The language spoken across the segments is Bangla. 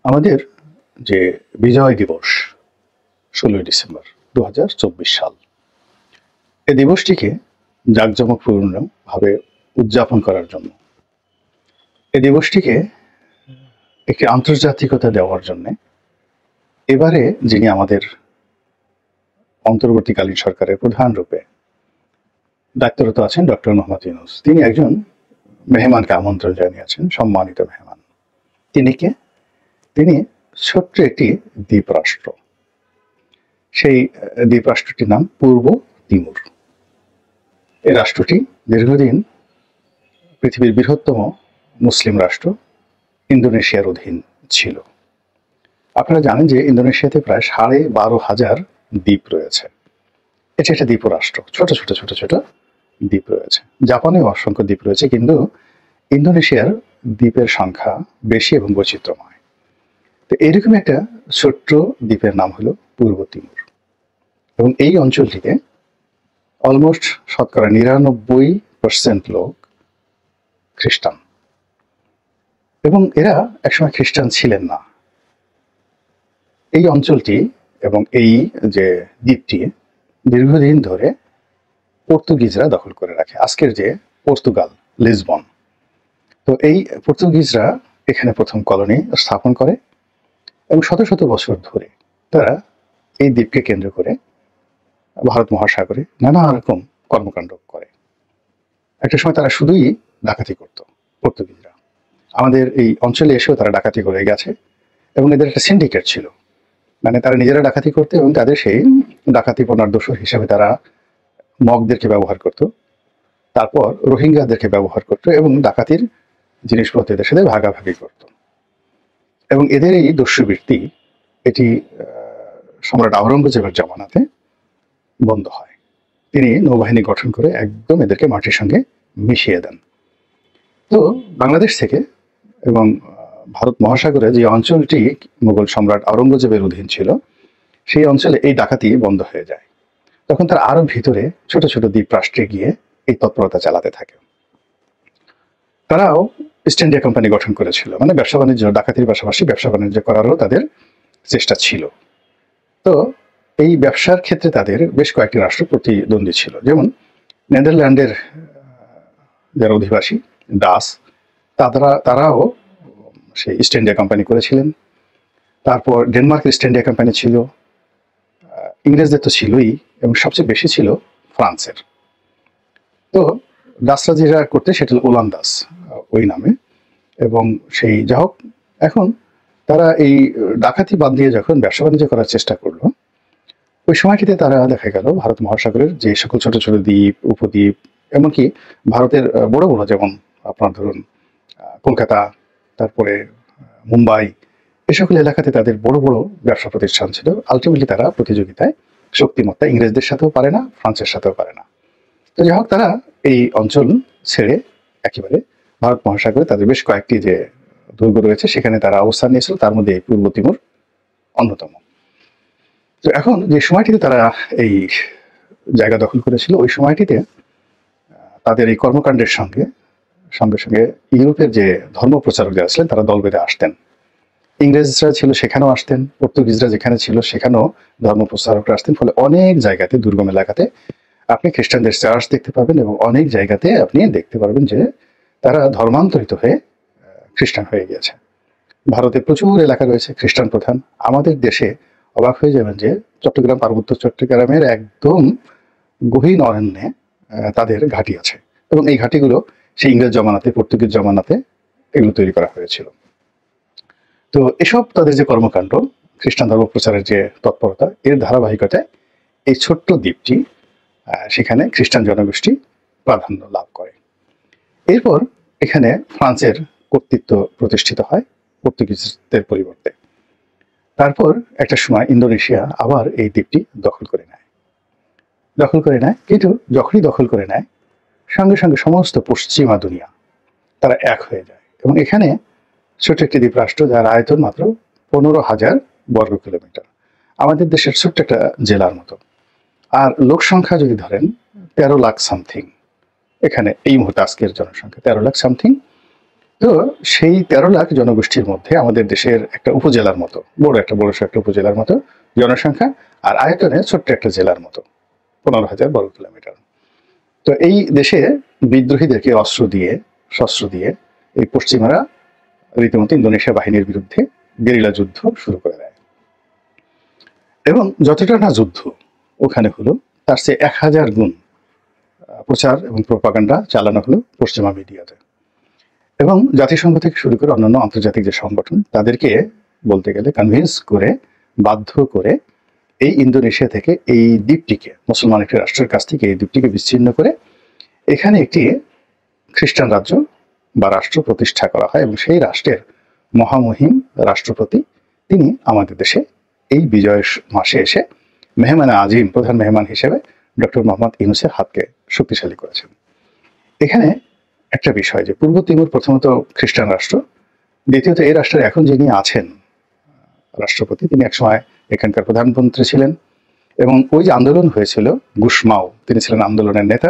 আমাদের যে বিজয় দিবস ১৬ই ডিসেম্বর ২০২৪ সাল, এই দিবসটিকে জাঁকজমকপূর্ণভাবে উদযাপন করার জন্য, এই দিবসটিকে একটি আন্তর্জাতিকতা দেওয়ার জন্য এবারে যিনি আমাদের অন্তর্বর্তীকালীন সরকারের প্রধান রূপে দায়িত্বরত আছেন ডক্টর মোহাম্মদ ইউনূস, তিনি একজন মেহমানকে আমন্ত্রণ জানিয়েছেন, সম্মানিত মেহমান। তিনি কে? তিনি ছোট্ট একটি দ্বীপরাষ্ট্র, সেই দ্বীপরাষ্ট্রটির নাম পূর্ব তিমুর। এই রাষ্ট্রটি দীর্ঘদিন পৃথিবীর বৃহত্তম মুসলিম রাষ্ট্র ইন্দোনেশিয়ার অধীন ছিল। আপনারা জানেন যে ইন্দোনেশিয়াতে প্রায় ১২,৫০০ দ্বীপ রয়েছে। এটি একটা দ্বীপরাষ্ট্র, ছোট ছোট ছোট ছোট দ্বীপ রয়েছে। জাপানেও অসংখ্য দ্বীপ রয়েছে, কিন্তু ইন্দোনেশিয়ার দ্বীপের সংখ্যা বেশি এবং বৈচিত্র্যময়। তো এইরকম একটা ছোট্ট দ্বীপের নাম হলো পূর্ব তিমুর, এবং এই অঞ্চলটিতে অলমোস্ট শতকরা ৯৯% লোক খ্রিস্টান, এবং এরা একসময় খ্রিস্টান ছিলেন না। এই অঞ্চলটি এবং এই যে দ্বীপটি দীর্ঘদিন ধরে পর্তুগিজরা দখল করে রাখে। আজকের যে পর্তুগাল, লিসবন, তো এই পর্তুগিজরা এখানে প্রথম কলোনি স্থাপন করে এবং শত শত বছর ধরে তারা এই দ্বীপকে কেন্দ্র করে ভারত মহাসাগরে নানা রকম কর্মকাণ্ড করে। একটা সময় তারা শুধুই ডাকাতি করত, পর্তুগিজরা আমাদের এই অঞ্চলে এসেও তারা ডাকাতি করে গেছে, এবং এদের একটা সিন্ডিকেট ছিল, মানে তারা নিজেরা ডাকাতি করতে এবং তাদের সেই ডাকাতি পনার দোষর হিসাবে তারা মগদেরকে ব্যবহার করত, তারপর রোহিঙ্গাদেরকে ব্যবহার করত এবং ডাকাতির জিনিসপত্র এদের সাথে ভাগাভাগি করত। এবং এদের এই দস্যুবৃত্তি এটি সম্রাট আওরঙ্গজেবের জামানাতে বন্ধ হয়। তিনি নৌবাহিনী গঠন করে একদম এদেরকে মাটির সঙ্গে মিশিয়ে দেন। তো বাংলাদেশ থেকে এবং ভারত মহাসাগরে যে অঞ্চলটি মুঘল সম্রাট আওরঙ্গজেবের অধীন ছিল, সেই অঞ্চলে এই ডাকাতি বন্ধ হয়ে যায়। তখন তারা আরো ভিতরে ছোট ছোট দ্বীপ রাষ্ট্রে গিয়ে এই তৎপরতা চালাতে থাকে। তারাও ইস্ট ইন্ডিয়া কোম্পানি গঠন করেছিল, মানে ব্যবসা বাণিজ্য, ডাকাতির পাশাপাশি ব্যবসা বাণিজ্য করারও তাদের চেষ্টা ছিল। তো এই ব্যবসার ক্ষেত্রে তাদের বেশ কয়েকটি রাষ্ট্র প্রতিদ্বন্দ্বী ছিল, যেমন নেদারল্যান্ডের যারা অধিবাসী ডাস, তারাও সেই ইস্ট ইন্ডিয়া কোম্পানি করেছিলেন। তারপর ডেনমার্কের ইস্ট ইন্ডিয়া কোম্পানি ছিল, ইংরেজদের তো ছিলই, এবং সবচেয়ে বেশি ছিল ফ্রান্সের। তো ডাসরা যেটা করতে সেটা ওলান্দাস ওই নামে, এবং সেই যা হোক, এখন তারা এই ডাকাতি বাদ দিয়ে যখন ব্যবসা বাণিজ্য করার চেষ্টা করলো, ওই সময়টিতে তারা দেখা গেল ভারত মহাসাগরের যে সকল ছোট ছোট দ্বীপ, উপদ্বীপ, এমনকি ভারতের বড় বড়, যেমন আপনার ধরুন কলকাতা, তারপরে মুম্বাই, এ সকল এলাকাতে তাদের বড় বড় ব্যবসা প্রতিষ্ঠান ছিল। আলটিমেটলি তারা প্রতিযোগিতায় শক্তিমত্তা ইংরেজদের সাথেও পারে না, ফ্রান্সের সাথেও পারে না। তো যাই হোক, তারা এই অঞ্চল ছেড়ে একেবারে ভারত মহাসাগরে তাদের বেশ কয়েকটি যে দুর্গ রয়েছে সেখানে তারা অবস্থান নিয়েছিল, তার মধ্যে পূর্ব তিমুর অন্যতম। তো এখন যে সময়টিতে তারা এই জায়গা দখল করেছিল, ওই সময়টিতে তাদের এই কর্মকাণ্ডের সঙ্গে সঙ্গে সঙ্গে ইউরোপের যে ধর্ম প্রচারক যারা ছিলেন তারা দল বেঁধে আসতেন। ইংরেজরা ছিল সেখানেও আসতেন, পর্তুগিজরা যেখানে ছিল সেখানেও ধর্ম প্রচারকরা আসতেন। ফলে অনেক জায়গাতে, দুর্গম এলাকাতে আপনি খ্রিস্টানদের চার্চ দেখতে পাবেন, এবং অনেক জায়গাতে আপনি দেখতে পারবেন যে তারা ধর্মান্তরিত হয়ে খ্রিস্টান হয়ে গিয়েছে। ভারতে প্রচুর এলাকা রয়েছে খ্রিস্টান প্রধান। আমাদের দেশে অবাক হয়ে যাবেন যে চট্টগ্রাম, পার্বত্য চট্টগ্রামের একদম গহীন অরণ্যে তাদের ঘাঁটি আছে, এবং এই ঘাঁটিগুলো সেই ইংরেজ জমানাতে, পর্তুগিজ জমানাতে এগুলো তৈরি করা হয়েছিল। তো এসব তাদের যে কর্মকাণ্ড, খ্রিস্টান ধর্ম প্রচারের যে তৎপরতা, এর ধারাবাহিকতায় এই ছোট্ট দ্বীপটি সেখানে খ্রিস্টান জনগোষ্ঠী প্রাধান্য লাভ করে। এরপর এখানে ফ্রান্সের কর্তৃত্ব প্রতিষ্ঠিত হয় পর্তুগিজদের পরিবর্তে। তারপর একটা সময় ইন্দোনেশিয়া আবার এই দ্বীপটি দখল করে নেয়। কিন্তু যখনই দখল করে নেয়, সঙ্গে সঙ্গে সমস্ত পশ্চিমা দুনিয়া তারা এক হয়ে যায়, এবং এখানে ছোট একটি দ্বীপ রাষ্ট্র যার আয়তন মাত্র ১৫,০০০ বর্গ কিলোমিটার, আমাদের দেশের ছোট্ট একটা জেলার মতো। আর লোক সংখ্যা যদি ধরেন ১৩ লাখ সামথিং, এখানে এই মুহূর্তে আজকের জনসংখ্যা ১৩ লাখ সামথিং, তো সেই 13 লাখ জনগোষ্ঠীর মধ্যে আমাদের দেশের একটা উপজেলার মতো বড় একটা উপজেলার মতো জনসংখ্যা, আর আয়তনে ছোট্ট একটা জেলার মতো 15,000 বর্গ কিলোমিটার। তো এই দেশে বিদ্রোহীদেরকে শস্ত্র দিয়ে এই পশ্চিমারা রীতিমতো ইন্দোনেশিয়া বাহিনীর বিরুদ্ধে গেরিলা যুদ্ধ শুরু করে দেয়, এবং যতটা না যুদ্ধ ওখানে হলো তার চেয়ে 1000 গুণ প্রচার এবং প্রোপাগান্ডা চালানো হলো পশ্চিমা মিডিয়াতে। এবং জাতিসংঘ থেকে শুরু করে অন্যান্য আন্তর্জাতিক যে সংগঠন তাদেরকে বলতে গেলে কনভিন্স করে, বাধ্য করে এই ইন্দোনেশিয়া থেকে এই দ্বীপটিকে, মুসলমান একটি রাষ্ট্রের কাছ থেকে এই দ্বীপটিকে বিচ্ছিন্ন করে এখানে একটি খ্রিস্টান রাজ্য বা রাষ্ট্র প্রতিষ্ঠা করা হয়, এবং সেই রাষ্ট্রের মহামহিম রাষ্ট্রপতি তিনি আমাদের দেশে এই বিজয়ের মাসে এসে মেহমান আজিম, প্রধান মেহমান হিসেবে ডক্টর মোহাম্মদ ইউনূসের হাতকে শক্তিশালী করেছেন। এখানে একটা বিষয় যে পূর্ব তিমুর প্রথমত খ্রিস্টান রাষ্ট্র, দ্বিতীয়ত এই রাষ্ট্রের এখন যিনি আছেন রাষ্ট্রপতি তিনি একসময় এখানকার প্রধানমন্ত্রী ছিলেন, এবং ওই যে আন্দোলন হয়েছিল গুশমাও, তিনি ছিলেন আন্দোলনের নেতা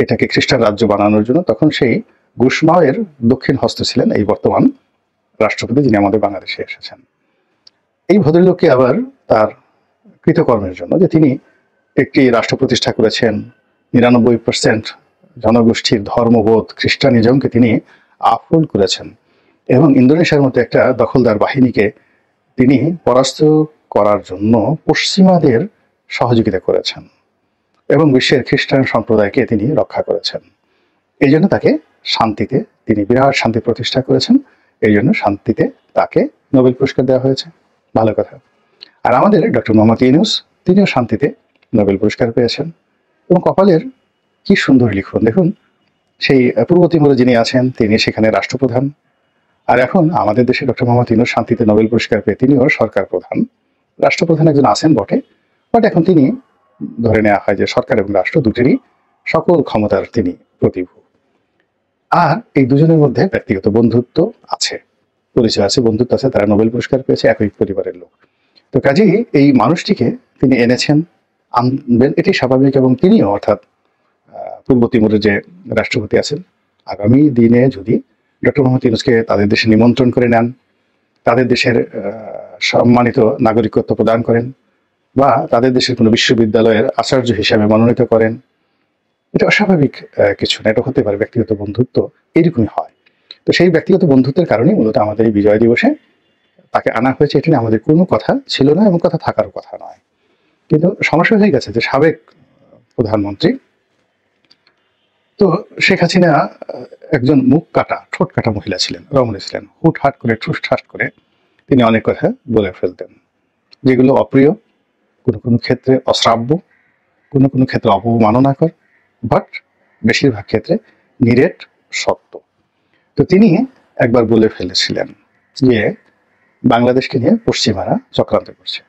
এটাকে খ্রিস্টান রাজ্য বানানোর জন্য। তখন সেই গুশমাও এর দক্ষিণ হস্ত ছিলেন এই বর্তমান রাষ্ট্রপতি যিনি আমাদের বাংলাদেশে এসেছেন। এই ভদ্রলোককে আবার তার কৃতকর্মের জন্য, যে তিনি একটি রাষ্ট্র প্রতিষ্ঠা করেছেন, 99% জনগোষ্ঠীর ধর্মবোধ খ্রিস্টানিজমকে তিনি আফুল করেছেন, এবং ইন্দোনেশিয়ার মতো একটা দখলদার বাহিনীকে তিনি পরাস্ত করার জন্য পশ্চিমাদের সহযোগিতা করেছেন, এবং বিশ্বের খ্রিস্টান সম্প্রদায়কে তিনি রক্ষা করেছেন। এই জন্য তাকে শান্তিতে, তিনি বিরাট শান্তি প্রতিষ্ঠা করেছেন, এই জন্য শান্তিতে তাকে নোবেল পুরস্কার দেওয়া হয়েছে। ভালো কথা। আর আমাদের ডক্টর মোহাম্মদ ইউনূস তিনিও শান্তিতে নোবেল পুরস্কার পেয়েছেন, এবং কপালের কি সুন্দর লিখন দেখুন, সেই পূর্ব তিমুরে যিনি আছেন তিনি সেখানে রাষ্ট্রপ্রধান, আর এখন আমাদের দেশে ডক্টর মোহাম্মদ ইউনূস শান্তিতে নোবেল পুরস্কার পেয়ে তিনিও সরকার প্রধান। রাষ্ট্রপ্রধান একজন আছেন বটে, বাট এখন তিনি ধরে নেওয়া হয় যে সরকার এবং রাষ্ট্র দুটিরই সকল ক্ষমতার তিনি প্রতিভূ। আর এই দুজনের মধ্যে ব্যক্তিগত বন্ধুত্ব আছে, পরিচয় আছে, বন্ধুত্ব আছে, তারা নোবেল পুরস্কার পেয়েছে, একই পরিবারের লোক। তো কাজেই এই মানুষটিকে তিনি এনেছেন, আনবেন, এটি স্বাভাবিক। এবং তিনিও অর্থাৎ পূর্ব তিমুরের যে রাষ্ট্রপতি আছেন, আগামী দিনে যদি ডক্টর মোহাম্মদ ইউনূসকে তাদের দেশে নিমন্ত্রণ করে নেন, তাদের দেশের সম্মানিত নাগরিকত্ব প্রদান করেন, বা তাদের দেশের কোনো বিশ্ববিদ্যালয়ের আচার্য হিসাবে মনোনীত করেন, এটা অস্বাভাবিক কিছু না, এটা হতে পারে। ব্যক্তিগত বন্ধুত্ব এরকমই হয়। তো সেই ব্যক্তিগত বন্ধুত্বের কারণেই মূলত আমাদের এই বিজয় দিবসে তাকে আনা হয়েছে। এটি নিয়ে আমাদের কোনো কথা ছিল না, এবং কথা থাকার কথা নয়। কিন্তু সমস্যা হয়ে গেছে যে সাবেক প্রধানমন্ত্রী, তো শেখ হাসিনা একজন মুখ কাটা, ঠোঁট কাটা মহিলা ছিলেন, রমণী ছিলেন। হুটহাট করে, ঠুসঠাস করে তিনি অনেক কথা বলে ফেলতেন, যেগুলো অপ্রিয়, কোনো কোনো ক্ষেত্রে অশ্রাব্য, কোনো কোনো ক্ষেত্রে অবমাননাকর, বাট বেশিরভাগ ক্ষেত্রে নিরেট সত্য। তো তিনি একবার বলে ফেলেছিলেন যে বাংলাদেশকে নিয়ে পশ্চিমারা চক্রান্ত করছে,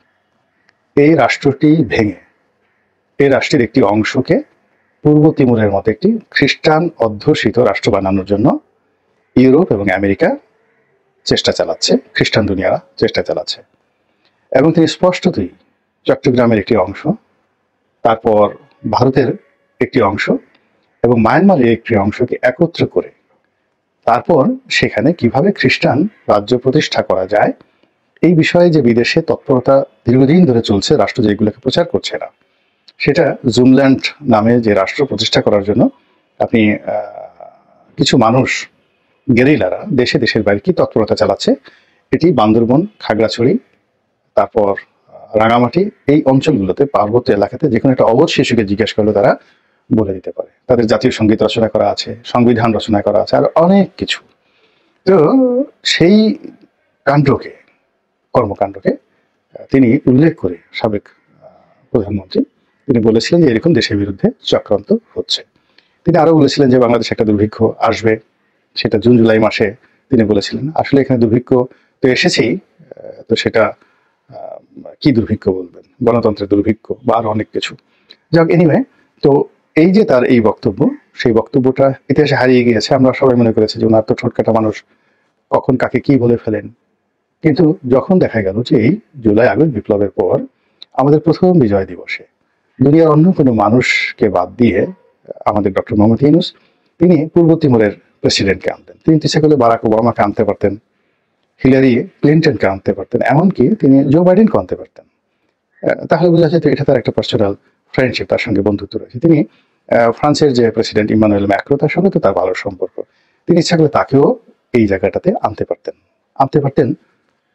এই রাষ্ট্রটি ভেঙে এই রাষ্ট্রের একটি অংশকে পূর্ব তিমুরের মতো একটি খ্রিস্টান অধ্যুষিত রাষ্ট্র বানানোর জন্য ইউরোপ এবং আমেরিকা চেষ্টা চালাচ্ছে, খ্রিস্টান দুনিয়ারা চেষ্টা চালাচ্ছে। এবং তিনি স্পষ্টতই চট্টগ্রামের একটি অংশ, তারপর ভারতের একটি অংশ এবং মায়ানমারের একটি অংশকে একত্র করে তারপর সেখানে কিভাবে খ্রিস্টান রাজ্য প্রতিষ্ঠা করা যায় এই বিষয়ে যে বিদেশে তৎপরতা দীর্ঘদিন ধরে চলছে, রাষ্ট্র যেগুলোকে প্রচার করছে না, সেটা জুমল্যান্ড নামে যে রাষ্ট্র প্রতিষ্ঠা করার জন্য আপনি কিছু মানুষ, গেরিলারা দেশে দেশের বাইরে কি তৎপরতা চালাচ্ছে, এটি বান্দরবন, খাগড়াছড়ি, তারপর রাঙামাটি, এই অঞ্চলগুলোতে, পার্বত্য এলাকাতে যে কোনো একটা অবধ শিশুকে জিজ্ঞেস করলে তারা বলে দিতে পারে। তাদের জাতীয় সঙ্গীত রচনা করা আছে, সংবিধান রচনা করা আছে, আর অনেক কিছু। তো সেই কাণ্ডকে, কর্মকাণ্ডকে তিনি উল্লেখ করে সাবেক প্রধানমন্ত্রী তিনি বলেছিলেন যে এরকম দেশের বিরুদ্ধে চক্রান্ত হচ্ছে। তিনি আরো বলেছিলেন যে বাংলাদেশে একটা দুর্ভিক্ষ আসবে, সেটা জুন জুলাই মাসে তিনি বলেছিলেন। আসলে এখানে দুর্ভিক্ষ তো এসেছেই, তো সেটা কি দুর্ভিক্ষ বলবেন, গণতন্ত্রের দুর্ভিক্ষ বা আরো অনেক কিছু। যাক, এনিওয়ে, তো এই যে তার এই বক্তব্য, সেই বক্তব্যটা ইতিহাসে হারিয়ে গিয়েছে। আমরা সবাই মনে করেছি যে ওনার তো ঠোঁটকাটা মানুষ, কখন কাকে কি বলে ফেলেন। কিন্তু যখন দেখা গেল যে এই জুলাই আগস্ট বিপ্লবের পর আমাদের প্রথম বিজয় দিবসে দুনিয়ার অন্য কোনো মানুষকে বাদ দিয়ে আমাদের ডক্টর মোহাম্মদ ইউনূস তিনি পূর্ব তিমুরের প্রেসিডেন্টকে আনতেন। তিনি ইচ্ছা করলে বারাক ওবামাকে আনতে পারতেন, হিলারি ক্লিন্টনকে আনতে পারতেন, এমনকি তিনি জো বাইডেনকে আনতে পারতেন। তাহলে বোঝা যেত এটা তার একটা পার্সোনাল ফ্রেন্ডশিপ, তার সঙ্গে বন্ধুত্ব রয়েছে। তিনি ফ্রান্সের যে প্রেসিডেন্ট ইমানুয়েল ম্যাক্রো, তার সঙ্গে তো তার ভালো সম্পর্ক। তিনি ইচ্ছা করলে তাকেও এই জায়গাটাতে আনতে পারতেন।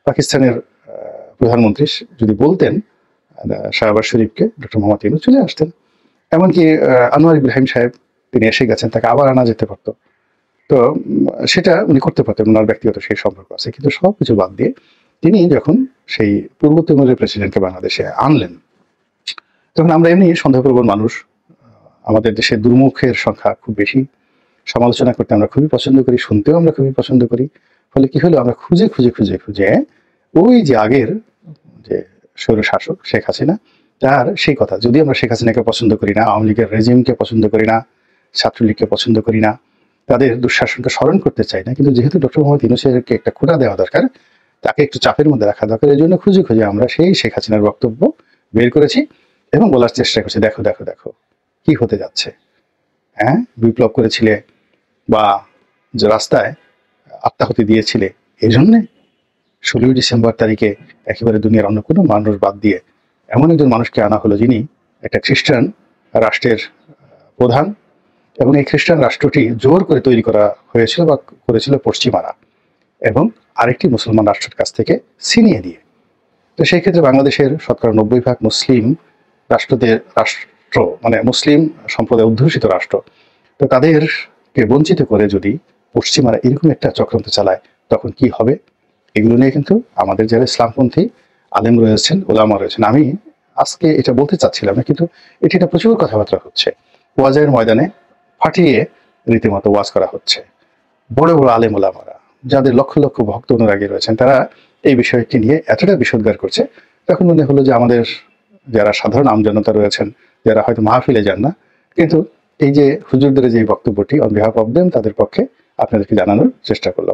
পাকিস্তানের প্রধানমন্ত্রী যদি বলতেন শাহবাজ শরীফকে, ডক্টর মোহাম্মদ ইউনূস চলে আসতেন। এমনকি আনোয়ার ইব্রাহিম সাহেব তিনি এসে গেছেন, তাকে আবার আনা যেতে পারতো। তো সেটা উনি করতে পারতেন, ওনার ব্যক্তিগত সেই সম্পর্ক আছে। কিন্তু সবকিছু বাদ দিয়ে তিনি যখন সেই পূর্ব তিমুরের প্রেসিডেন্টকে বাংলাদেশে আনলেন, তখন আমরা এমনি সন্দেহপ্রবণ মানুষ, আমাদের দেশে দুর্মুখের সংখ্যা খুব বেশি, সমালোচনা করতে আমরা খুবই পছন্দ করি, শুনতেও আমরা খুবই পছন্দ করি। ফলে কি হলো, আমরা খুঁজে ওই যে আগের যে স্বৈরশাসক শেখ হাসিনা, তার সেই কথা, যদি আমরা শেখ হাসিনাকে পছন্দ করি না, আওয়ামী লীগের রেজিমকে পছন্দ করি না, ছাত্রলীগকে পছন্দ করি না, তাদের দুঃশাসনকে স্মরণ করতে চাই না, কিন্তু যেহেতু ডক্টর মোহাম্মদ ইউনূসকে একটা খোঁটা দেওয়া দরকার, তাকে একটু চাপের মধ্যে রাখা দরকার, এই জন্য খুঁজে আমরা সেই শেখ হাসিনার বক্তব্য বের করেছি এবং বলার চেষ্টা করছি, দেখো দেখো দেখো কি হতে যাচ্ছে। হ্যাঁ, বিপ্লব করেছিলে বা যে রাস্তায় আত্মাহুতি দিয়েছিলে, এই জন্যে 16ই ডিসেম্বর তারিখে একেবারে দুনিয়ার অন্য কোনো মানুষ বাদ দিয়ে এমন একজন মানুষকে আনা হলো, যিনি একটা খ্রিস্টান রাষ্ট্রের প্রধান, এবং এই খ্রিস্টান রাষ্ট্রটি জোর করে তৈরি করা হয়েছিল বা করেছিল পশ্চিমারা, এবং আরেকটি মুসলমান রাষ্ট্রের কাছ থেকে ছিনিয়ে দিয়ে। তো সেই ক্ষেত্রে বাংলাদেশের শতকরা 90% মুসলিম রাষ্ট্র, মানে মুসলিম সম্প্রদায় অধ্যুষিত রাষ্ট্র, তো তাদেরকে বঞ্চিত করে যদি পশ্চিমারা এরকম একটা চক্রান্ত চালায়, তখন কি হবে? এগুলো নিয়ে কিন্তু আমাদের যারা ইসলামপন্থী আলেম রয়েছেন, ওলামা রয়েছেন, আমি আজকে এটা বলতে চাচ্ছিলাম না, কিন্তু এটা প্রচুর কথাবার্তা হচ্ছে, ওয়াজের ময়দানে ফাটিয়ে রীতিমতো ওয়াজ করা হচ্ছে। বড় বড় আলেম ওলামারা, যাদের লক্ষ লক্ষ ভক্ত অনুরাগী রয়েছেন, তারা এই বিষয়টি নিয়ে এতটা বিষোদ্গার করছে, তখন মনে হলো যে আমাদের যারা সাধারণ আমজনতা রয়েছেন, যারা হয়তো মাহফিলে যান না, কিন্তু এই যে হুজুরদের যে বক্তব্যটি অন বিহাফ অফ দেম, তাদের পক্ষে আপনাদেরকে জানানোর চেষ্টা করলাম।